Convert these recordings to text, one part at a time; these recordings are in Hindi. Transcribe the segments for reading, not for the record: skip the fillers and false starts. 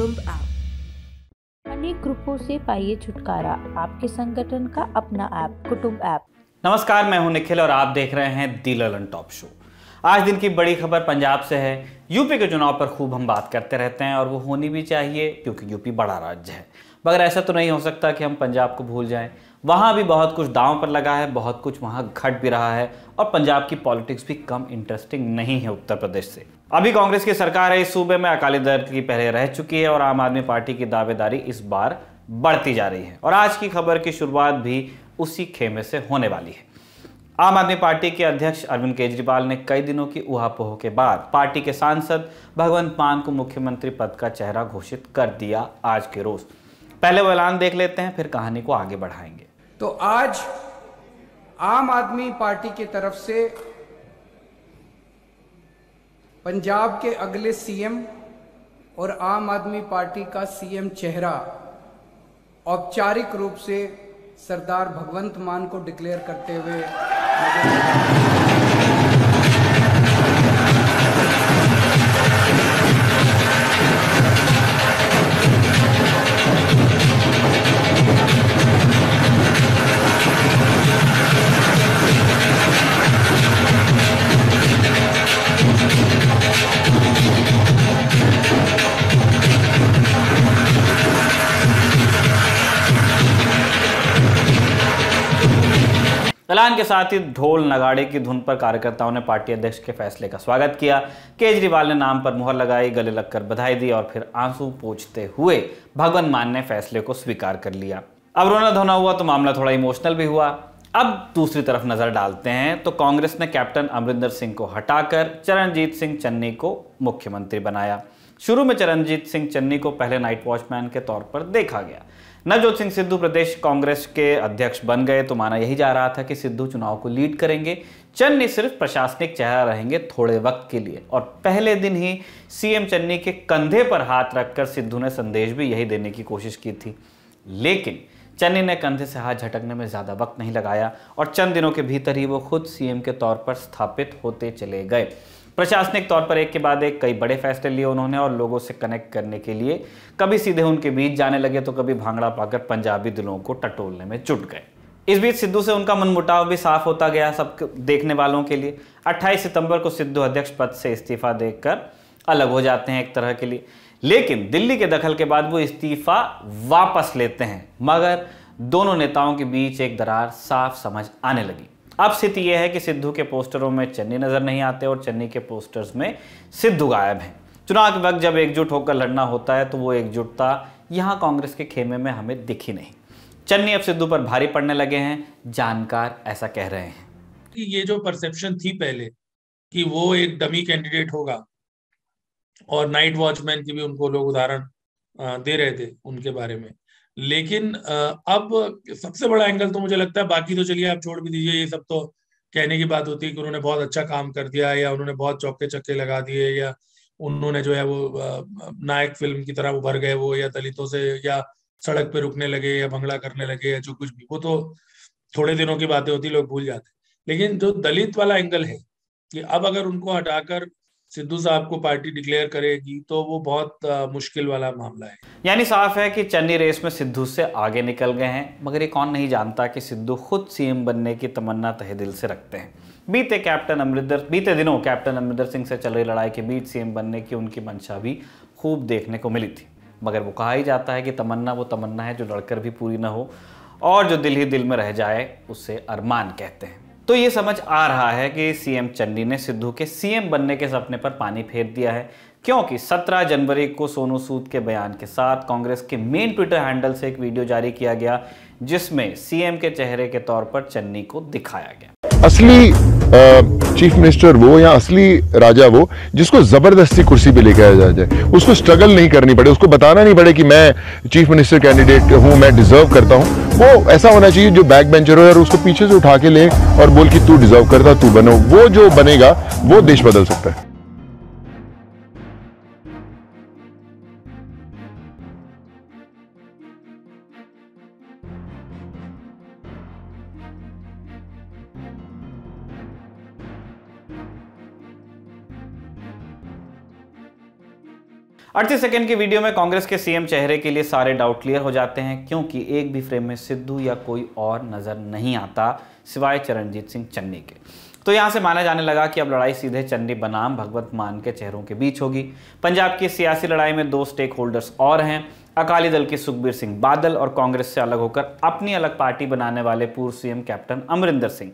कुटुंब ऐप। अनेक ग्रुपों से पाइए छुटकारा, आपके संगठन का अपना ऐप कुटुंब ऐप। नमस्कार, मैं हूं निखिल और आप देख रहे हैं दी ललन टॉप शो। आज दिन की बड़ी खबर पंजाब से है। यूपी के चुनाव पर खूब हम बात करते रहते हैं और वो होनी भी चाहिए क्योंकि यूपी बड़ा राज्य है, मगर ऐसा तो नहीं हो सकता कि हम पंजाब को भूल जाएं। वहाँ भी बहुत कुछ दांव पर लगा है, बहुत कुछ वहाँ घट भी रहा है और पंजाब की पॉलिटिक्स भी कम इंटरेस्टिंग नहीं है उत्तर प्रदेश से। अभी कांग्रेस की सरकार है इस सूबे में, अकाली दल की पहले रह चुकी है और आम आदमी पार्टी की दावेदारी इस बार बढ़ती जा रही है और आज की खबर की शुरुआत भी उसी खेमे से होने वाली है। आम आदमी पार्टी के अध्यक्ष अरविंद केजरीवाल ने कई दिनों की उहापोह के बाद पार्टी के सांसद भगवंत मान को मुख्यमंत्री पद का चेहरा घोषित कर दिया आज के रोज। पहले वो ऐलान देख लेते हैं, फिर कहानी को आगे बढ़ाएंगे। तो आज आम आदमी पार्टी की तरफ से पंजाब के अगले सीएम और आम आदमी पार्टी का सीएम चेहरा औपचारिक रूप से सरदार भगवंत मान को डिक्लेयर करते हुए ऐलान के साथ ही ढोल नगाड़े की धुन पर कार्यकर्ताओं ने पार्टी अध्यक्ष के फैसले का स्वागत किया। केजरीवाल ने नाम पर मुहर लगाई, गले लगकर बधाई दी और फिर आंसू पोंछते हुए भगवंत मान ने फैसले को स्वीकार कर लिया। अब रोना धोना हुआ तो मामला थोड़ा इमोशनल भी हुआ। अब दूसरी तरफ नजर डालते हैं तो कांग्रेस ने कैप्टन अमरिंदर सिंह को हटाकर चरणजीत सिंह चन्नी को मुख्यमंत्री बनाया। शुरू में चरणजीत सिंह चन्नी को पहले नाइट वॉचमैन के तौर पर देखा गया। नवजोत सिंह सिद्धू प्रदेश कांग्रेस के अध्यक्ष बन गए तो माना यही जा रहा था कि सिद्धू चुनाव को लीड करेंगे, चन्नी सिर्फ प्रशासनिक चेहरा रहेंगे थोड़े वक्त के लिए। और पहले दिन ही सीएम चन्नी के कंधे पर हाथ रखकर सिद्धू ने संदेश भी यही देने की कोशिश की थी, लेकिन चन्नी ने कंधे से हाथ झटकने में ज्यादा वक्त नहीं लगाया और चंद दिनों के भीतर ही वो खुद सीएम के तौर पर स्थापित होते चले गए। प्रशासनिक तौर पर एक के बाद एक कई बड़े फैसले लिए उन्होंने और लोगों से कनेक्ट करने के लिए कभी सीधे उनके बीच जाने लगे तो कभी भांगड़ा पाकर पंजाबी दिलों को टटोलने में जुट गए। इस बीच सिद्धू से उनका मनमुटाव भी साफ होता गया सब देखने वालों के लिए। 28 सितंबर को सिद्धू अध्यक्ष पद से इस्तीफा देकर अलग हो जाते हैं एक तरह के लिए, लेकिन दिल्ली के दखल के बाद वो इस्तीफा वापस लेते हैं। मगर दोनों नेताओं के बीच एक दरार साफ समझ आने लगी। अब स्थिति यह है कि सिद्धू के पोस्टरों में चन्नी नजर नहीं आते और चन्नी के पोस्टर्स में सिद्धू गायब हैं। चुनाव के वक्त जब एकजुट होकर लड़ना होता है तो वो एकजुटता यहां कांग्रेस के खेमे में हमें दिखी नहीं। चन्नी अब सिद्धू पर भारी पड़ने लगे हैं, जानकार ऐसा कह रहे हैं। ये जो परसेप्शन थी पहले कि वो एक डमी कैंडिडेट होगा और नाइट वॉचमैन की भी उनको लोग उदाहरण दे रहे थे उनके बारे में, लेकिन अब सबसे बड़ा एंगल तो मुझे लगता है, बाकी तो चलिए आप छोड़ भी दीजिए, ये सब तो कहने की बात होती है कि उन्होंने बहुत अच्छा काम कर दिया या उन्होंने बहुत चौके चक्के लगा दिए या उन्होंने जो है वो नायक फिल्म की तरह उभर गए वो, या दलितों से या सड़क पे रुकने लगे या भंगड़ा करने लगे या जो कुछ भी, वो तो थोड़े दिनों की बातें होती, लोग भूल जाते। लेकिन जो दलित वाला एंगल है कि अब अगर उनको हटाकर सिद्धू साहब को पार्टी डिक्लेयर करेगी तो वो बहुत मुश्किल वाला मामला है। यानी साफ है कि चन्नी रेस में सिद्धू से आगे निकल गए हैं, मगर ये कौन नहीं जानता कि सिद्धू खुद सीएम बनने की तमन्ना तहे दिल से रखते हैं। बीते दिनों कैप्टन अमरिंदर सिंह से चल रही लड़ाई के बीच सीएम बनने की उनकी मंशा भी खूब देखने को मिली थी, मगर वो कहा ही जाता है कि तमन्ना वो तमन्ना है जो लड़कर भी पूरी ना हो और जो दिल ही दिल में रह जाए उसे अरमान कहते हैं। तो ये समझ आ रहा है कि सीएम चन्नी ने सिद्धू के सीएम बनने के सपने पर पानी फेर दिया है, क्योंकि 17 जनवरी को सोनू सूद के बयान के साथ कांग्रेस के मेन ट्विटर हैंडल से एक वीडियो जारी किया गया जिसमें सीएम के चेहरे के तौर पर चन्नी को दिखाया गया। असली चीफ मिनिस्टर वो या असली राजा वो जिसको जबरदस्ती कुर्सी पे लेके आया जाए, उसको स्ट्रगल नहीं करनी पड़े, उसको बताना नहीं पड़े कि मैं चीफ मिनिस्टर कैंडिडेट हूं, मैं डिजर्व करता हूं। वो ऐसा होना चाहिए जो बैक बेंचर हो और उसको पीछे से उठा के ले और बोल कि तू डिजर्व करता, तू बनो। वो जो बनेगा वो देश बदल सकता है। 38 सेकंड की वीडियो में कांग्रेस के सीएम चेहरे के लिए सारे डाउट क्लियर हो जाते हैं, क्योंकि एक भी फ्रेम में सिद्धू या कोई और नजर नहीं आता सिवाय चरणजीत सिंह चन्नी के। तो यहां से माना जाने लगा कि अब लड़ाई सीधे चन्नी बनाम भगवंत मान के चेहरों के बीच होगी। पंजाब की सियासी लड़ाई में दो स्टेक होल्डर्स और हैं, अकाली दल के सुखबीर सिंह बादल और कांग्रेस से अलग होकर अपनी अलग पार्टी बनाने वाले पूर्व सीएम कैप्टन अमरिंदर सिंह।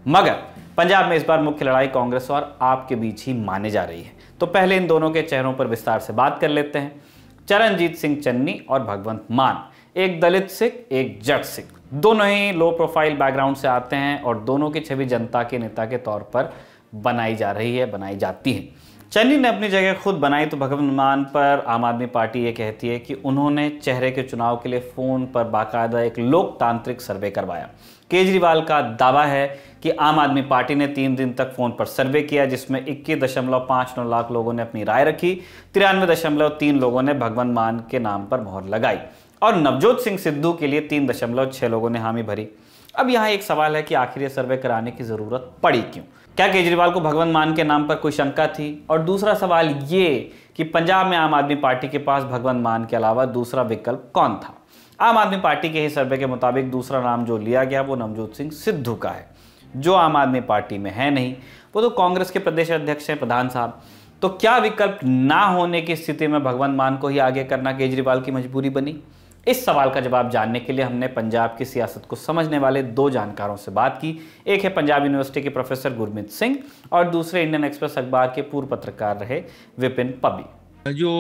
मगर पंजाब में इस बार मुख्य लड़ाई कांग्रेस और आप के बीच ही माने जा रही है। तो पहले इन दोनों के चेहरों पर विस्तार से बात कर लेते हैं। चरणजीत सिंह चन्नी और भगवंत मान, एक दलित सिख एक जट सिख, दोनों ही लो प्रोफाइल बैकग्राउंड से आते हैं और दोनों की छवि जनता के नेता के तौर पर बनाई जाती है। चन्नी ने अपनी जगह खुद बनाई तो भगवंत मान पर आम आदमी पार्टी ये कहती है कि उन्होंने चेहरे के चुनाव के लिए फोन पर बाकायदा एक लोकतांत्रिक सर्वे करवाया। केजरीवाल का दावा है कि आम आदमी पार्टी ने 3 दिन तक फोन पर सर्वे किया, जिसमें 21.59 लाख लोगों ने अपनी राय रखी, 93.3 लोगों ने भगवंत मान के नाम पर मोहर लगाई और नवजोत सिंह सिद्धू के लिए 3.6 लोगों ने हामी भरी। अब यहाँ एक सवाल है कि आखिर ये सर्वे कराने की जरूरत पड़ी क्यों? क्या केजरीवाल को भगवंत मान के नाम पर कोई शंका थी? और दूसरा सवाल ये कि पंजाब में आम आदमी पार्टी के पास भगवंत मान के अलावा दूसरा विकल्प कौन था? आम आदमी पार्टी के ही सर्वे के मुताबिक दूसरा नाम जो लिया गया वो नवजोत सिंह सिद्धू का है, जो आम आदमी पार्टी में है नहीं, वो तो कांग्रेस के प्रदेश अध्यक्ष हैं प्रधान साहब। तो क्या विकल्प ना होने की स्थिति में भगवंत मान को ही आगे करना केजरीवाल की मजबूरी बनी? इस सवाल का जवाब जानने के लिए हमने पंजाब की सियासत को समझने वाले 2 जानकारों से बात की। एक है पंजाब यूनिवर्सिटी के प्रोफेसर गुरमीत सिंह और दूसरे इंडियन एक्सप्रेस अखबार के पूर्व पत्रकार रहे विपिन पब्बी। जो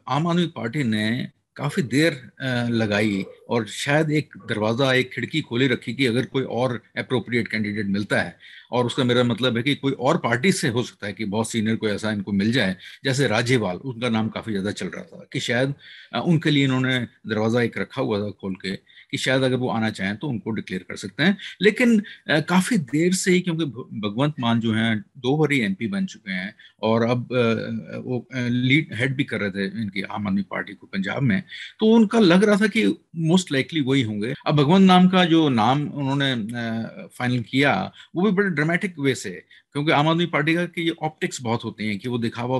आम आदमी पार्टी ने काफी देर लगाई और शायद एक दरवाजा, एक खिड़की खोली रखी कि अगर कोई और अप्रोप्रिएट कैंडिडेट मिलता है, और उसका मेरा मतलब है कि कोई और पार्टी से हो सकता है कि बहुत सीनियर कोई ऐसा इनको मिल जाए, जैसे राजेवाल, उनका नाम काफी ज्यादा चल रहा था कि शायद उनके लिए इन्होंने दरवाजा एक रखा हुआ था खोल के कि शायद अगर वो आना चाहें तो उनको डिक्लेयर कर सकते हैं। लेकिन काफी देर से ही, क्योंकि भगवंत मान जो हैं 2 बार एमपी बन चुके हैं और अब वो लीड हेड भी कर रहे थे इनकी आम आदमी पार्टी को पंजाब में, तो उनका लग रहा था कि मोस्ट लाइकली वही होंगे। अब भगवंत नाम का जो नाम उन्होंने फाइनल किया वो भी बड़े ड्रामेटिक वे से, क्योंकि आम आदमी पार्टी का कि ये ऑप्टिक्स बहुत होते हैं कि वो दिखावा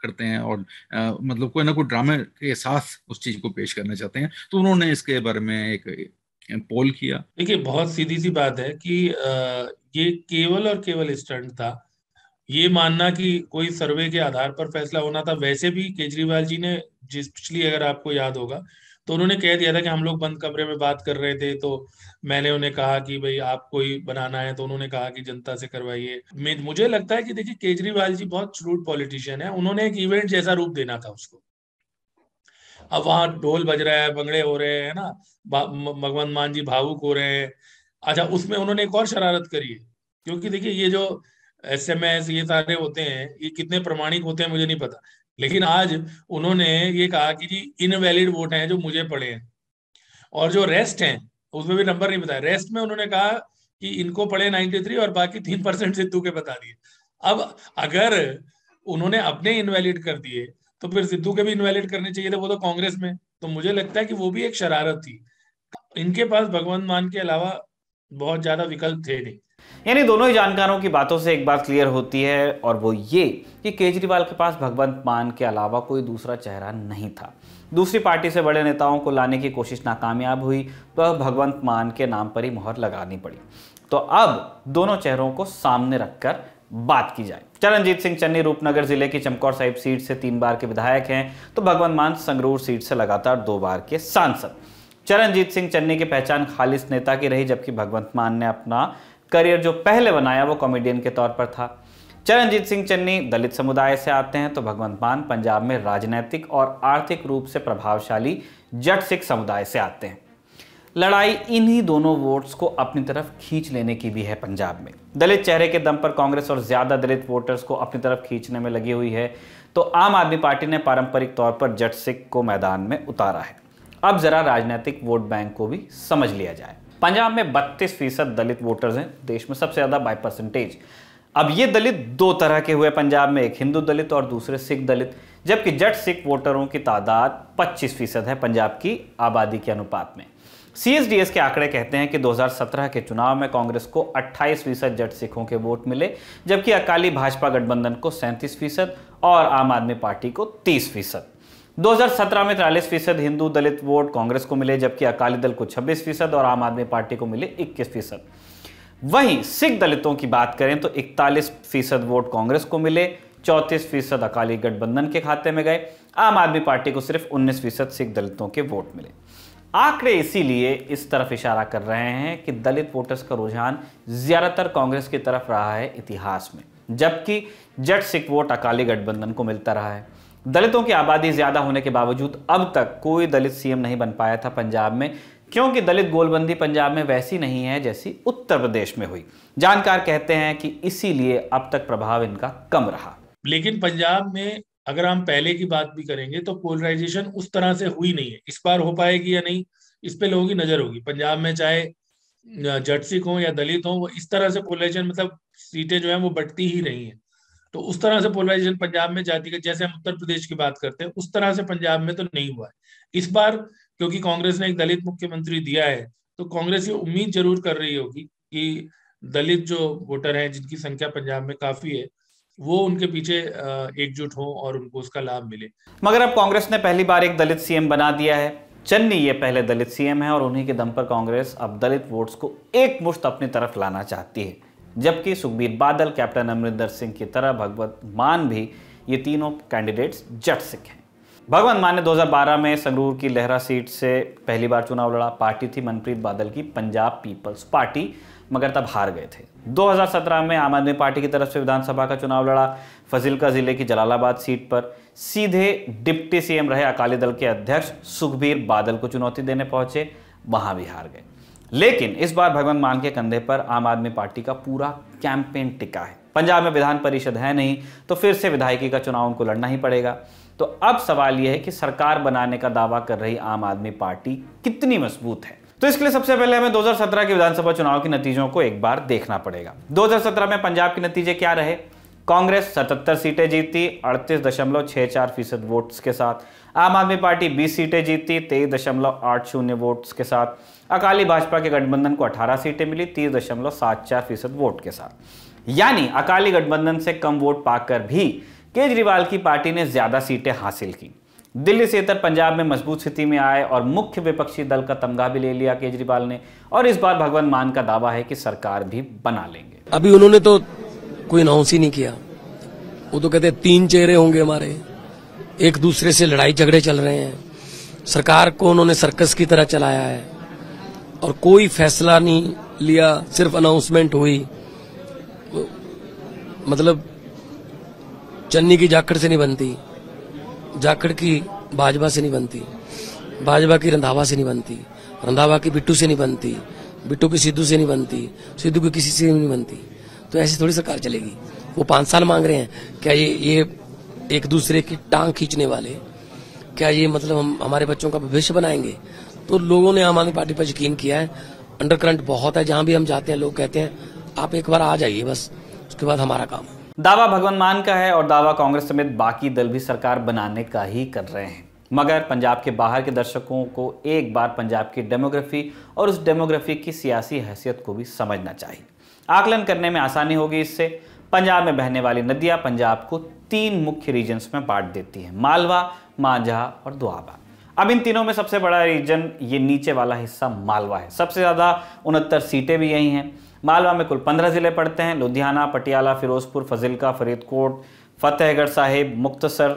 करते हैं और मतलब कोई ना कोई ड्रामे के साथ उस चीज को पेश करना चाहते हैं, तो उन्होंने इसके बारे में एक पोल किया। देखिए, बहुत सीधी सी बात है कि ये केवल और केवल स्टंट था। ये मानना कि कोई सर्वे के आधार पर फैसला होना था। वैसे भी केजरीवाल जी ने पिछली, अगर आपको याद होगा, तो उन्होंने कह दिया था कि हम लोग बंद कमरे में बात कर रहे थे, तो मैंने उन्हें कहा कि भाई आप कोई बनाना है, तो उन्होंने कहा कि जनता से करवाइए। मुझे लगता है कि देखिए, केजरीवाल जी बहुत श्रूड पॉलिटिशियन है, उन्होंने एक इवेंट जैसा रूप देना था उसको। अब वहां ढोल बज रहा है, भंगड़े हो रहे हैं ना, भगवंत मान जी भावुक हो रहे हैं। अच्छा, उसमें उन्होंने एक और शरारत करी है, क्योंकि देखिए ये जो SMS ये सारे होते हैं, ये कितने प्रमाणिक होते हैं मुझे नहीं पता, लेकिन आज उन्होंने ये कहा कि जी इनवैलिड वोट हैं जो मुझे पड़े हैं, और जो रेस्ट हैं उसमें भी नंबर नहीं बताया। रेस्ट में उन्होंने कहा कि इनको पड़े 93 और बाकी 3% सिद्धू के बता दिए। अब अगर उन्होंने अपने इनवैलिड कर दिए तो फिर सिद्धू के भी इनवैलिड करने चाहिए थे, वो तो कांग्रेस में। तो मुझे लगता है कि वो भी एक शरारत थी। इनके पास भगवंत मान के अलावा बहुत ज्यादा विकल्प थे नहीं। यानी दोनों ही जानकारों की बातों से एक बात क्लियर होती है, और वो ये कि केजरीवाल के पास भगवंत मान के अलावा कोई दूसरा चेहरा नहीं था। दूसरी पार्टी से बड़े नेताओं को लाने की कोशिश नाकामयाब हुई तो भगवंत मान के नाम पर ही मोहर लगानी पड़ी। तो अब दोनों चेहरों को सामने रखकर बात की जाए। चरणजीत सिंह चन्नी रूपनगर जिले की चमकौर साहिब सीट से 3 बार के विधायक हैं, तो भगवंत मान संगरूर सीट से लगातार 2 बार के सांसद। चरणजीत सिंह चन्नी की पहचान खालिस नेता की रही, जबकि भगवंत मान ने अपना करियर जो पहले बनाया वो कॉमेडियन के तौर पर था। चरणजीत सिंह चन्नी दलित समुदाय से आते हैं, तो भगवंत मान पंजाब में राजनीतिक और आर्थिक रूप से प्रभावशाली जट सिख समुदाय से आते हैं। लड़ाई इन्हीं दोनों वोट्स को अपनी तरफ खींच लेने की भी है पंजाब में। दलित चेहरे के दम पर कांग्रेस और ज्यादा दलित वोटर्स को अपनी तरफ खींचने में लगी हुई है, तो आम आदमी पार्टी ने पारंपरिक तौर पर जट सिख को मैदान में उतारा है। अब जरा राजनीतिक वोट बैंक को भी समझ लिया जाए। पंजाब में 32% दलित वोटर्स हैं, देश में सबसे ज्यादा बाय परसेंटेज। अब ये दलित 2 तरह के हुए पंजाब में, एक हिंदू दलित और दूसरे सिख दलित, जबकि जट सिख वोटरों की तादाद 25% है पंजाब की आबादी के अनुपात में। CSDS के आंकड़े कहते हैं कि 2017 के चुनाव में कांग्रेस को 28% जट सिखों के वोट मिले, जबकि अकाली भाजपा गठबंधन को 37% और आम आदमी पार्टी को 30%। 2017 में 43% हिंदू दलित वोट कांग्रेस को मिले, जबकि अकाली दल को 26% और आम आदमी पार्टी को मिले 21%। वहीं सिख दलितों की बात करें तो 41% वोट कांग्रेस को मिले, 34% अकाली गठबंधन के खाते में गए। आम आदमी पार्टी को सिर्फ 19% सिख दलितों के वोट मिले। आंकड़े इसीलिए इस तरफ इशारा कर रहे हैं कि दलित वोटर्स का रुझान ज्यादातर कांग्रेस की तरफ रहा है इतिहास में, जबकि जट सिख वोट अकाली गठबंधन को मिलता रहा है। दलितों की आबादी ज्यादा होने के बावजूद अब तक कोई दलित सीएम नहीं बन पाया था पंजाब में, क्योंकि दलित गोलबंदी पंजाब में वैसी नहीं है जैसी उत्तर प्रदेश में हुई। जानकार कहते हैं कि इसीलिए अब तक प्रभाव इनका कम रहा। लेकिन पंजाब में अगर हम पहले की बात भी करेंगे तो पोलराइजेशन उस तरह से हुई नहीं है। इस बार हो पाएगी या नहीं, इस पे लोगों की नजर होगी। पंजाब में चाहे जट सिख हो या दलित हो, वो इस तरह से पोलराइजेशन, मतलब सीटें जो है वो बढ़ती ही रही हैं। तो उस तरह से पोलराइजेशन पंजाब में जाति का, जैसे हम उत्तर प्रदेश की बात करते हैं, उस तरह से पंजाब में तो नहीं हुआ है। इस बार क्योंकि कांग्रेस ने एक दलित मुख्यमंत्री दिया है, तो कांग्रेस ये उम्मीद जरूर कर रही होगी कि दलित जो वोटर हैं, जिनकी संख्या पंजाब में काफी है, वो उनके पीछे एकजुट हो और उनको उसका लाभ मिले। मगर अब कांग्रेस ने पहली बार एक दलित सीएम बना दिया है। चन्नी ये पहले दलित सीएम है और उन्हीं के दम पर कांग्रेस अब दलित वोट्स को एक मुश्त अपनी तरफ लाना चाहती है, जबकि सुखबीर बादल, कैप्टन अमरिंदर सिंह की तरह भगवंत मान भी, ये तीनों कैंडिडेट्स जट सिख हैं। भगवंत मान ने 2012 में संगरूर की लहरा सीट से पहली बार चुनाव लड़ा। पार्टी थी मनप्रीत बादल की पंजाब पीपल्स पार्टी, मगर तब हार गए थे। 2017 में आम आदमी पार्टी की तरफ से विधानसभा का चुनाव लड़ा। फजीलका जिले की जलालाबाद सीट पर सीधे डिप्टी सीएम रहे अकाली दल के अध्यक्ष सुखबीर बादल को चुनौती देने पहुंचे, वहां भी हार गए। लेकिन इस बार भगवंत मान के कंधे पर आम आदमी पार्टी का पूरा कैंपेन टिका है। पंजाब में विधान परिषद है नहीं, तो फिर से विधायकी का चुनाव उनको लड़ना ही पड़ेगा। तो अब सवाल यह है कि सरकार बनाने का दावा कर रही आम आदमी पार्टी कितनी मजबूत है। तो इसके लिए सबसे पहले हमें 2017 के विधानसभा चुनाव के नतीजों को एक बार देखना पड़ेगा। 2017 में पंजाब के नतीजे क्या रहे? कांग्रेस 77 सीटें जीती 38.64% वोट्स के साथ। आम आदमी पार्टी 20 सीटें जीती 23.80 वोट्स के साथ। अकाली भाजपा के गठबंधन को 18 सीटें मिली 30.74% वोट के साथ। यानी अकाली गठबंधन से कम वोट पाकर भी केजरीवाल की पार्टी ने ज्यादा सीटें हासिल की। दिल्ली से इतर पंजाब में मजबूत स्थिति में आए और मुख्य विपक्षी दल का तमगा भी ले लिया केजरीवाल ने, और इस बार भगवंत मान का दावा है कि सरकार भी बना लेंगे। अभी उन्होंने तो कोई अनाउंस ही नहीं किया। वो तो कहते 3 चेहरे होंगे हमारे, एक दूसरे से लड़ाई झगड़े चल रहे हैं। सरकार को उन्होंने सर्कस की तरह चलाया है और कोई फैसला नहीं लिया, सिर्फ अनाउंसमेंट हुई। मतलब चन्नी की जाखड़ से नहीं बनती, जाखड़ की भाजपा से नहीं बनती, भाजपा की रंधावा से नहीं बनती, रंधावा की बिट्टू से नहीं बनती, बिट्टू की सिद्धू से नहीं बनती, सिद्धू की किसी से नहीं बनती। तो ऐसी थोड़ी सरकार चलेगी। वो 5 साल मांग रहे हैं। क्या ये एक दूसरे की टांग खींचने वाले, क्या ये मतलब हम हमारे बच्चों का भविष्य बनाएंगे? तो लोगों ने आम आदमी पार्टी पर यकीन किया है। अंडरकरंट बहुत है, जहां भी हम जाते हैं लोग कहते हैं आप एक बार आ जाइए, बस उसके बाद हमारा काम है। दावा भगवंत मान का है और दावा कांग्रेस समेत बाकी दल भी सरकार बनाने का ही कर रहे हैं। मगर पंजाब के बाहर के दर्शकों को एक बार पंजाब की डेमोग्राफी और उस डेमोग्राफी की सियासी हैसियत को भी समझना चाहिए। आकलन करने में आसानी होगी इससे। पंजाब में बहने वाली नदियां पंजाब को 3 मुख्य रीजन्स में बांट देती हैं, मालवा, मांझा और दोआबा। अब इन तीनों में सबसे बड़ा रीजन ये नीचे वाला हिस्सा मालवा है। सबसे ज्यादा 69 सीटें भी यही हैं। मालवा में कुल 15 जिले पड़ते हैं। लुधियाना, पटियाला, फिरोजपुर, फजीलका, फरीदकोट, फतेहगढ़ साहिब, मुक्तसर,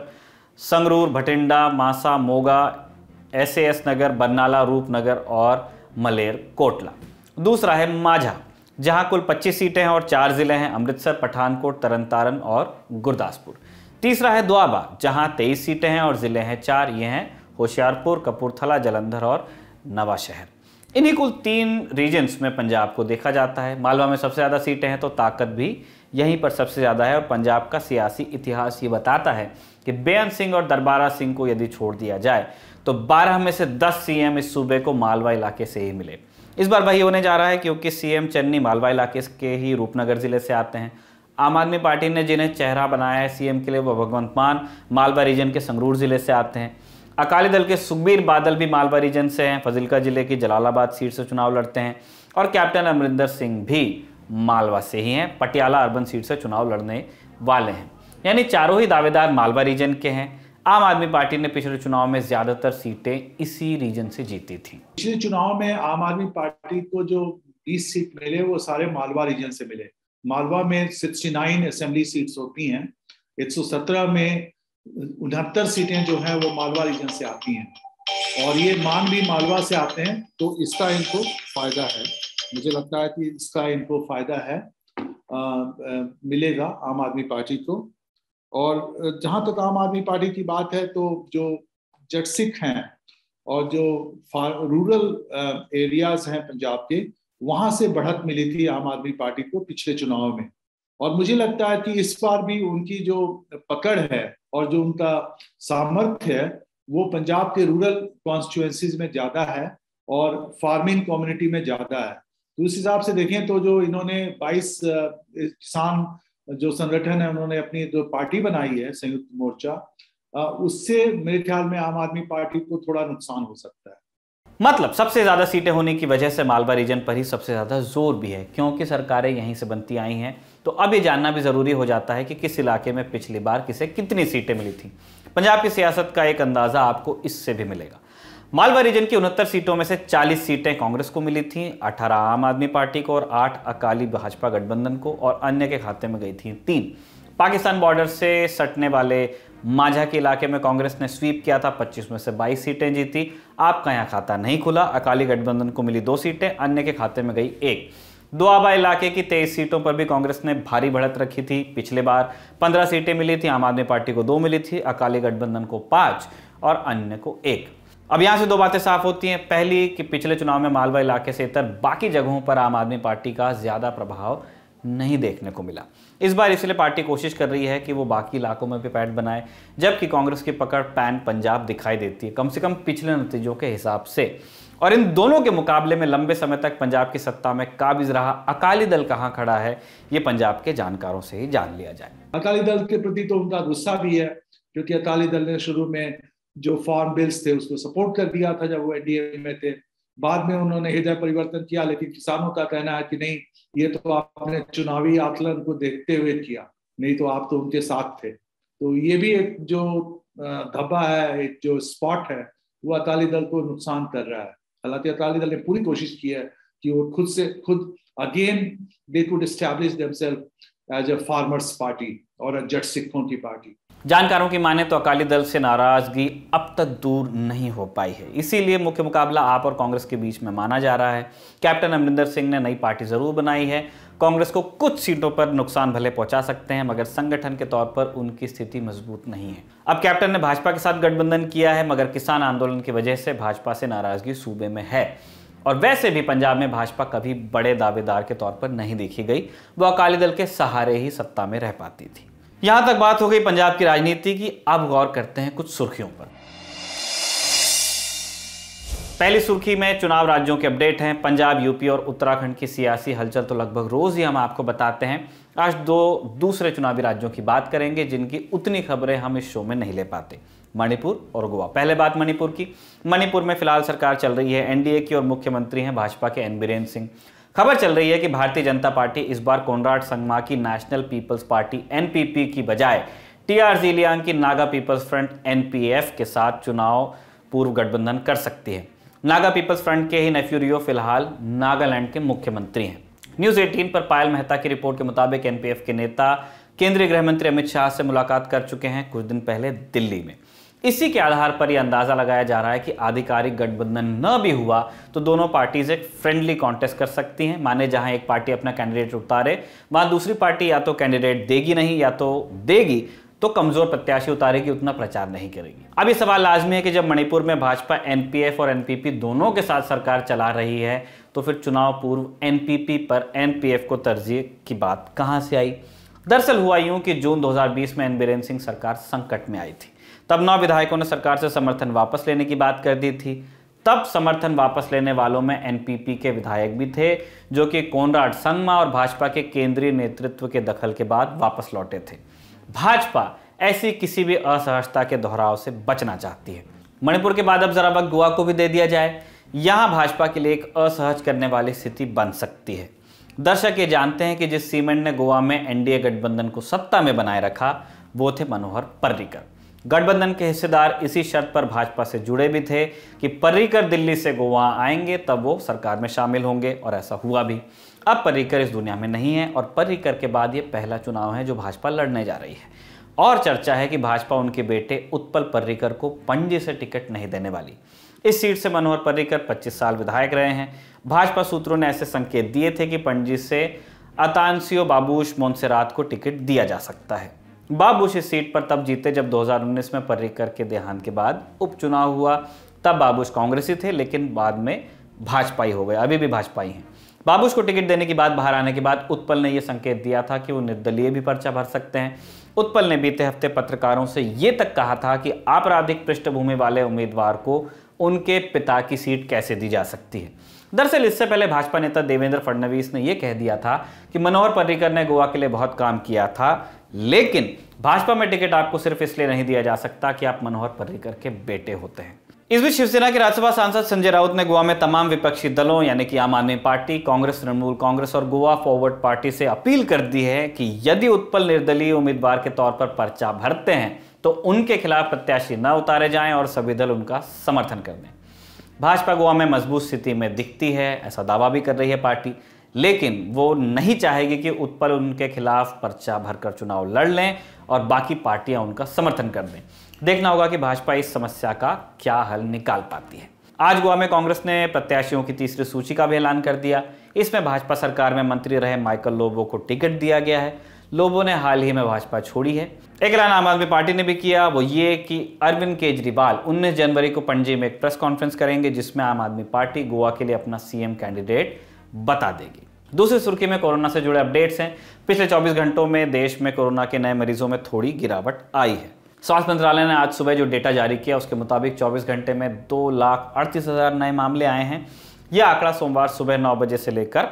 संगरूर, भटिंडा, मासा, मोगा, SAS नगर, बरनाला, रूपनगर और मलेर कोटला। दूसरा है मांझा, जहां कुल 25 सीटें हैं और 4 जिले हैं, अमृतसर, पठानकोट, तरनतारन और गुरदासपुर। तीसरा है दोआबा, जहां 23 सीटें हैं और जिले हैं 4, ये हैं होशियारपुर, कपूरथला, जालंधर और नवा शहर। इन्हीं कुल 3 रीजन्स में पंजाब को देखा जाता है। मालवा में सबसे ज़्यादा सीटें हैं तो ताकत भी यहीं पर सबसे ज़्यादा है। और पंजाब का सियासी इतिहास ये बताता है कि बेअंत सिंह और दरबारा सिंह को यदि छोड़ दिया जाए तो 12 में से 10 सीएम इस सूबे को मालवा इलाके से ही मिले। इस बार वही होने जा रहा है, क्योंकि सीएम चन्नी मालवा इलाके के ही रूपनगर जिले से आते हैं। आम आदमी पार्टी ने जिन्हें चेहरा बनाया है सीएम के लिए वो भगवंत मान मालवा रीजन के संगरूर जिले से आते हैं। अकाली दल के सुखबीर बादल भी मालवा रीजन से हैं, फजीलका जिले की जलालाबाद सीट से चुनाव लड़ते हैं। और कैप्टन अमरिंदर सिंह भी मालवा से ही हैं, पटियाला अर्बन सीट से चुनाव लड़ने वाले हैं। यानी चारों ही दावेदार मालवा रीजन के हैं। आम आदमी पार्टी ने पिछले चुनाव में ज्यादातर सीटें इसी रीजन से जीती थी। पिछले चुनाव में आम आदमी पार्टी को जो 20 सीट मिले वो सारे मालवा रीजन से मिले। मालवा में 69 असेंबली सीट्स होती हैं, 117 में 69 सीटें जो हैं वो मालवा रीजन से आती हैं और ये मान भी मालवा से आते हैं, तो इसका इनको फायदा है। मुझे लगता है कि इसका इनको फायदा है, मिलेगा आम आदमी पार्टी को। और जहाँ तक आम आदमी पार्टी की बात है, तो जो जट सिख हैं और जो रूरल एरियाज हैं पंजाब के, वहां से बढ़त मिली थी आम आदमी पार्टी को पिछले चुनाव में। और मुझे लगता है कि इस बार भी उनकी जो पकड़ है और जो उनका सामर्थ्य है वो पंजाब के रूरल कॉन्स्टिट्यूएंसीज में ज्यादा है और फार्मिंग कम्युनिटी में ज्यादा है। तो उस हिसाब से देखें तो जो इन्होंने 22 किसान जो संगठन है उन्होंने अपनी जो पार्टी बनाई है संयुक्त मोर्चा, उससे मेरे ख्याल में आम आदमी पार्टी को थोड़ा नुकसान हो सकता है। मतलब सबसे ज्यादा सीटें होने की वजह से मालवा रीजन पर ही सबसे ज्यादा जोर भी है, क्योंकि सरकारें यहीं से बनती आई हैं। तो अब ये जानना भी जरूरी हो जाता है कि किस इलाके में पिछली बार किसे कितनी सीटें मिली थी। पंजाब की सियासत का एक अंदाजा आपको इससे भी मिलेगा। मालवा रीजन की 69 सीटों में से 40 सीटें कांग्रेस को मिली थी, 18 आम आदमी पार्टी को और 8 अकाली भाजपा गठबंधन को, और अन्य के खाते में गई थी 3। पाकिस्तान बॉर्डर से सटने वाले माझा के इलाके में कांग्रेस ने स्वीप किया था, 25 में से 22 सीटें जीती। आपका यहाँ खाता नहीं खुला, अकाली गठबंधन को मिली 2 सीटें, अन्य के खाते में गई 1। दोआबा इलाके की 23 सीटों पर भी कांग्रेस ने भारी बढ़त रखी थी। पिछले बार 15 सीटें मिली थी, आम आदमी पार्टी को 2 मिली थी, अकाली गठबंधन को 5 और अन्य को 1। अब यहां से 2 बातें साफ होती हैं। पहली कि पिछले चुनाव में मालवा इलाके से इतर बाकी जगहों पर आम आदमी पार्टी का ज्यादा प्रभाव नहीं देखने को मिला। इस बार इसलिए पार्टी कोशिश कर रही है कि वो बाकी इलाकों में भी पैठ बनाए, जबकि कांग्रेस की पकड़ पैन पंजाब दिखाई देती है, कम से कम पिछले नतीजों के हिसाब से। और इन दोनों के मुकाबले में लंबे समय तक पंजाब की सत्ता में काबिज रहा अकाली दल कहां खड़ा है, ये पंजाब के जानकारों से ही जान लिया जाए। अकाली दल के प्रति तो उनका गुस्सा भी है, क्योंकि अकाली दल ने शुरू में जो फार्म बिल्स थे उसको सपोर्ट कर दिया था जब वो एनडीए में थे। बाद में उन्होंने हृदय परिवर्तन किया, लेकिन किसानों का कहना है कि नहीं, ये तो आपने चुनावी आकलन को देखते हुए किया, नहीं तो आप तो उनके साथ थे। तो ये भी एक जो धब्बा है, एक जो स्पॉट है, वो अकाली दल को नुकसान कर रहा है। हालांकि अकाली दल ने पूरी कोशिश की है कि वो खुद again they could establish themselves as a farmers party और अ जट सिखों की पार्टी। जानकारों की माने तो अकाली दल से नाराजगी अब तक दूर नहीं हो पाई है, इसीलिए मुख्य मुकाबला आप और कांग्रेस के बीच में माना जा रहा है। कैप्टन अमरिंदर सिंह ने नई पार्टी जरूर बनाई है, कांग्रेस को कुछ सीटों पर नुकसान भले पहुंचा सकते हैं, मगर संगठन के तौर पर उनकी स्थिति मजबूत नहीं है। अब कैप्टन ने भाजपा के साथ गठबंधन किया है, मगर किसान आंदोलन की वजह से भाजपा से नाराजगी सूबे में है। और वैसे भी पंजाब में भाजपा कभी बड़े दावेदार के तौर पर नहीं देखी गई, वो अकाली दल के सहारे ही सत्ता में रह पाती थी। यहां तक बात हो गई पंजाब की राजनीति की। अब गौर करते हैं कुछ सुर्खियों पर। पहली सुर्खी में चुनाव राज्यों के अपडेट हैं। पंजाब, यूपी और उत्तराखंड की सियासी हलचल तो लगभग रोज ही हम आपको बताते हैं। आज 2 दूसरे चुनावी राज्यों की बात करेंगे जिनकी उतनी खबरें हम इस शो में नहीं ले पाते, मणिपुर और गोवा। पहले बात मणिपुर की। मणिपुर में फिलहाल सरकार चल रही है एनडीए की और मुख्यमंत्री हैं भाजपा के एन बीरेन सिंह। खबर चल रही है कि भारतीय जनता पार्टी इस बार कोनराड संगमा की नेशनल पीपल्स पार्टी एनपीपी की बजाय टीआर ज़िलियांग की नागा पीपल्स फ्रंट एनपीएफ के साथ चुनाव पूर्व गठबंधन कर सकती है। नागा पीपल्स फ्रंट के ही नेफ्यू रियो फिलहाल नागालैंड के मुख्यमंत्री हैं। न्यूज़ 18 पर पायल मेहता की रिपोर्ट के मुताबिक एनपीएफ के नेता केंद्रीय गृह मंत्री अमित शाह से मुलाकात कर चुके हैं कुछ दिन पहले दिल्ली में। इसी के आधार पर यह अंदाजा लगाया जा रहा है कि आधिकारिक गठबंधन न भी हुआ तो दोनों पार्टीज एक फ्रेंडली कॉन्टेस्ट कर सकती हैं। माने जहां एक पार्टी अपना कैंडिडेट उतारे, वहां दूसरी पार्टी या तो कैंडिडेट देगी नहीं, या तो देगी तो कमजोर प्रत्याशी उतारेगी, उतना प्रचार नहीं करेगी। अब ये सवाल लाजमी है कि जब मणिपुर में भाजपा एनपीएफ और एनपीपी दोनों के साथ सरकार चला रही है, तो फिर चुनाव पूर्व एनपीपी पर एनपीएफ को तरजीह की बात कहां से आई? दरअसल हुआ यूं कि जून 2020 में एन बीरेन सिंह सरकार संकट में आई थी। तब 9 विधायकों ने सरकार से समर्थन वापस लेने की बात कर दी थी। तब समर्थन वापस लेने वालों में एनपीपी के विधायक भी थे, जो कि कोनराड संगमा और भाजपा के केंद्रीय नेतृत्व के दखल के बाद वापस लौटे थे। भाजपा ऐसी किसी भी असहजता के दोहराव से बचना चाहती है। मणिपुर के बाद अब जरा वक्त गोवा को भी दे दिया जाए। यहां भाजपा के लिए एक असहज करने वाली स्थिति बन सकती है। दर्शक ये जानते हैं कि जिस सीमेंट ने गोवा में एनडीए गठबंधन को सत्ता में बनाए रखा वो थे मनोहर पर्रिकर। गठबंधन के हिस्सेदार इसी शर्त पर भाजपा से जुड़े भी थे कि पर्रिकर दिल्ली से गोवा आएंगे तब वो सरकार में शामिल होंगे, और ऐसा हुआ भी। अब पर्रिकर इस दुनिया में नहीं है और पर्रिकर के बाद ये पहला चुनाव है जो भाजपा लड़ने जा रही है। और चर्चा है कि भाजपा उनके बेटे उत्पल पर्रिकर को पणजी से टिकट नहीं देने वाली। इस सीट से मनोहर पर्रिकर 25 साल विधायक रहे हैं। भाजपा सूत्रों ने ऐसे संकेत दिए थे कि पणजी से अतानसियो बाबूश मोन्सेरात को टिकट दिया जा सकता है। बाबूश इस सीट पर तब जीते जब 2019 में पर्रिकर के देहांत के बाद उपचुनाव हुआ। तब बाबूश कांग्रेसी थे लेकिन बाद में भाजपाई हो गए, अभी भी भाजपाई हैं। बाबूश को टिकट देने की बात बाहर आने के बाद उत्पल ने यह संकेत दिया था कि वो निर्दलीय भी पर्चा भर सकते हैं। उत्पल ने बीते हफ्ते पत्रकारों से ये तक कहा था कि आपराधिक पृष्ठभूमि वाले उम्मीदवार को उनके पिता की सीट कैसे दी जा सकती है। दरअसल इससे पहले भाजपा नेता देवेंद्र फडणवीस ने यह कह दिया था कि मनोहर पर्रिकर ने गोवा के लिए बहुत काम किया था, लेकिन भाजपा में टिकट आपको सिर्फ इसलिए नहीं दिया जा सकता कि आप मनोहर पर्रिकर के बेटे होते हैं। इस बीच शिवसेना के राज्यसभा सांसद संजय राउत ने गोवा में तमाम विपक्षी दलों यानी कि आम आदमी पार्टी, कांग्रेस, तृणमूल कांग्रेस और गोवा फॉरवर्ड पार्टी से अपील कर दी है कि यदि उत्पल निर्दलीय उम्मीदवार के तौर पर पर्चा भरते हैं तो उनके खिलाफ प्रत्याशी न उतारे जाएं और सभी दल उनका समर्थन कर दें। भाजपा गोवा में मजबूत स्थिति में दिखती है, ऐसा दावा भी कर रही है पार्टी, लेकिन वो नहीं चाहेगी कि उत्पल उनके खिलाफ पर्चा भरकर चुनाव लड़ लें और बाकी पार्टियां उनका समर्थन कर दें। देखना होगा कि भाजपा इस समस्या का क्या हल निकाल पाती है। आज गोवा में कांग्रेस ने प्रत्याशियों की तीसरी सूची का भी ऐलान कर दिया। इसमें भाजपा सरकार में मंत्री रहे माइकल लोबो को टिकट दिया गया है। लोबो ने हाल ही में भाजपा छोड़ी है। एक ऐलान आम आदमी पार्टी ने भी किया, वो ये कि अरविंद केजरीवाल 19 जनवरी को पणजी में एक प्रेस कॉन्फ्रेंस करेंगे जिसमें आम आदमी पार्टी गोवा के लिए अपना सीएम कैंडिडेट बता देगी। दूसरी सुर्खी में कोरोना से जुड़े अपडेट्स हैं। पिछले 24 घंटों में देश में कोरोना के नए मरीजों में थोड़ी गिरावट आई है। स्वास्थ्य मंत्रालय ने आज सुबह जो डेटा जारी किया उसके मुताबिक 24 घंटे में 2,38,000 नए मामले आए हैं। यह आंकड़ा सोमवार सुबह 9 बजे से लेकर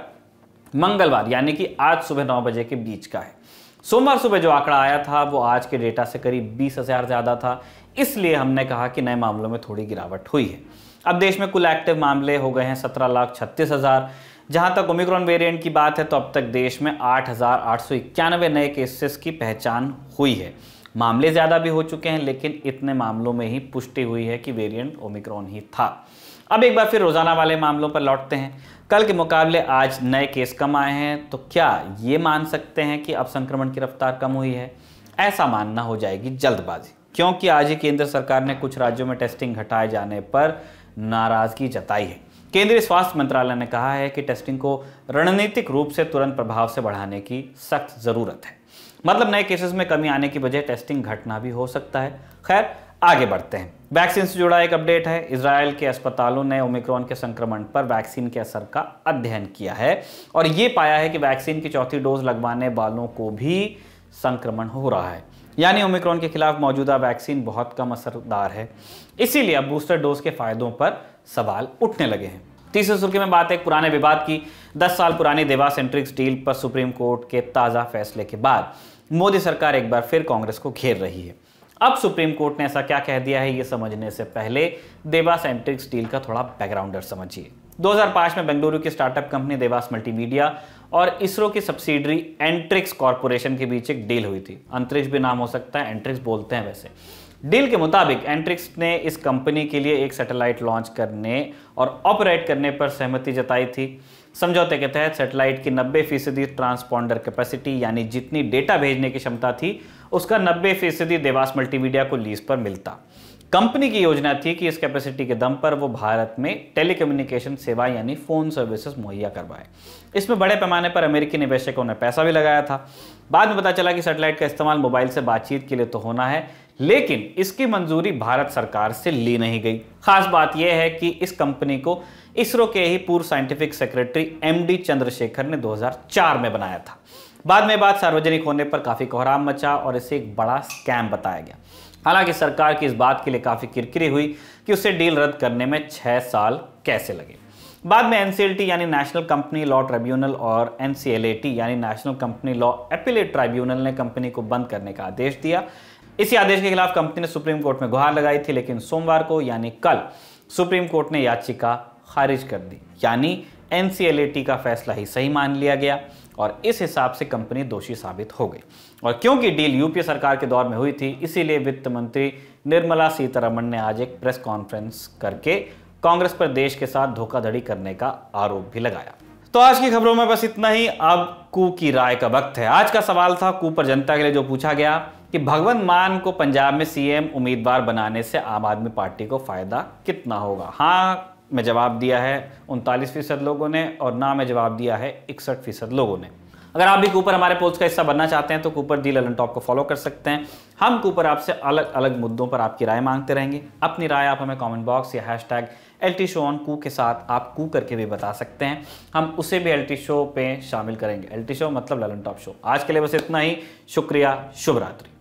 मंगलवार यानी कि आज सुबह 9 बजे के बीच का है। सोमवार सुबह जो आंकड़ा आया था वो आज के डेटा से करीब 20,000 ज्यादा था, इसलिए हमने कहा कि नए मामलों में थोड़ी गिरावट हुई है। अब देश में कुल एक्टिव मामले हो गए हैं 17,36,000। जहां तक ओमिक्रॉन वेरिएंट की बात है तो अब तक देश में 8,891 नए केसेस की पहचान हुई है। मामले ज्यादा भी हो चुके हैं लेकिन इतने मामलों में ही पुष्टि हुई है कि वेरिएंट ओमिक्रॉन ही था। अब एक बार फिर रोजाना वाले मामलों पर लौटते हैं। कल के मुकाबले आज नए केस कम आए हैं, तो क्या ये मान सकते हैं कि अब संक्रमण की रफ्तार कम हुई है? ऐसा मानना हो जाएगी जल्दबाजी, क्योंकि आज ही केंद्र सरकार ने कुछ राज्यों में टेस्टिंग घटाए जाने पर नाराजगी जताई है। केंद्रीय स्वास्थ्य मंत्रालय ने कहा है कि टेस्टिंग को रणनीतिक रूप से तुरंत प्रभाव से बढ़ाने की सख्त जरूरत है। मतलब नए केसेस में कमी आने की वजह टेस्टिंग घटना भी हो सकता है। खैर आगे बढ़ते हैं। वैक्सीन से जुड़ा एक अपडेट है। इजराइल के अस्पतालों ने ओमिक्रॉन के संक्रमण पर वैक्सीन के असर का अध्ययन किया है और ये पाया है कि वैक्सीन की चौथी डोज लगवाने वालों को भी संक्रमण हो रहा है। यानी ओमिक्रॉन के खिलाफ मौजूदा वैक्सीन बहुत कम असरदार है। इसीलिए अब बूस्टर डोज के फायदों पर सवाल उठने लगे हैं। तीसरी सुर्खी में बात एक पुराने विवाद की। 10 साल पुरानी देवास एंट्रिक्स डील पर सुप्रीम कोर्ट के ताजा फैसले के बाद मोदी सरकार एक बार फिर कांग्रेस को घेर रही है। अब सुप्रीम कोर्ट ने ऐसा क्या कह दिया है ये समझने से पहले देवास एंट्रिक्स डील का थोड़ा बैकग्राउंडर समझिए। 2005 में बेंगलुरु की स्टार्टअप कंपनी देवास मल्टीमीडिया और इसरो की सब्सिडरी एंट्रिक्स कॉर्पोरेशन के बीच एक डील हुई थी। अंतरिक्ष भी नाम हो सकता है, एंट्रिक्स बोलते हैं वैसे। डील के मुताबिक एंट्रिक्स ने इस कंपनी के लिए एक सैटेलाइट लॉन्च करने और ऑपरेट करने पर सहमति जताई थी। समझौते के तहत सैटेलाइट की 90% ट्रांसपॉन्डर कैपेसिटी यानी जितनी डेटा भेजने की क्षमता थी उसका 90% देवास मल्टीमीडिया को लीज पर मिलता। कंपनी की योजना थी कि इस कैपेसिटी के दम पर वो भारत में टेलीकम्युनिकेशन सेवा यानी फोन सर्विसेज मुहैया करवाए। इसमें बड़े पैमाने पर अमेरिकी निवेशकों ने पैसा भी लगाया था। बाद में पता चला कि सैटेलाइट का इस्तेमाल मोबाइल से बातचीत के लिए तो होना है, लेकिन इसकी मंजूरी भारत सरकार से ली नहीं गई। खास बात यह है कि इस कंपनी को इसरो के ही पूर्व साइंटिफिक सेक्रेटरी एमडी चंद्रशेखर ने 2004 में बनाया था। बाद में बात सार्वजनिक होने पर काफी कोहराम मचा और इसे एक बड़ा स्कैम बताया गया। हालांकि सरकार की इस बात के लिए काफी किरकिरी हुई कि उसे डील रद्द करने में 6 साल कैसे लगे। बाद में एनसीएलटी यानी नेशनल कंपनी लॉ ट्राइब्यूनल और एनसीएलएटी यानी national company law appellate tribunal ने कंपनी को बंद करने का आदेश दिया। इसी आदेश के खिलाफ कंपनी ने सुप्रीम कोर्ट में गुहार लगाई थी, लेकिन सोमवार को यानी कल सुप्रीम कोर्ट ने याचिका खारिज कर दी। यानी एनसीएलएटी का फैसला ही सही मान लिया गया और इस हिसाब से कंपनी दोषी साबित हो गई। और क्योंकि डील यूपीए सरकार के दौर में हुई थी, इसीलिए वित्त मंत्री निर्मला सीतारमण ने आज एक प्रेस कॉन्फ्रेंस करके कांग्रेस पर देश के साथ धोखाधड़ी करने का आरोप भी लगाया। तो आज की खबरों में बस इतना ही। अब कू की राय का वक्त है। आज का सवाल था कू पर जनता के लिए जो पूछा गया कि भगवंत मान को पंजाब में सीएम उम्मीदवार बनाने से आम आदमी पार्टी को फायदा कितना होगा। हाँ में जवाब दिया है 39% लोगों ने और ना में जवाब दिया है 61% लोगों ने। अगर आप भी कूपर हमारे पोस्ट का हिस्सा बनना चाहते हैं तो कूपर दी ललन टॉप को फॉलो कर सकते हैं। हम कूपर आपसे अलग अलग मुद्दों पर आपकी राय मांगते रहेंगे। अपनी राय आप हमें कमेंट बॉक्स या #LTShowOnCoo के साथ आप कू करके भी बता सकते हैं। हम उसे भी LT शो पे शामिल करेंगे। LT शो मतलब ललन टॉप शो। आज के लिए बस इतना ही। शुक्रिया। शुभ रात्रि।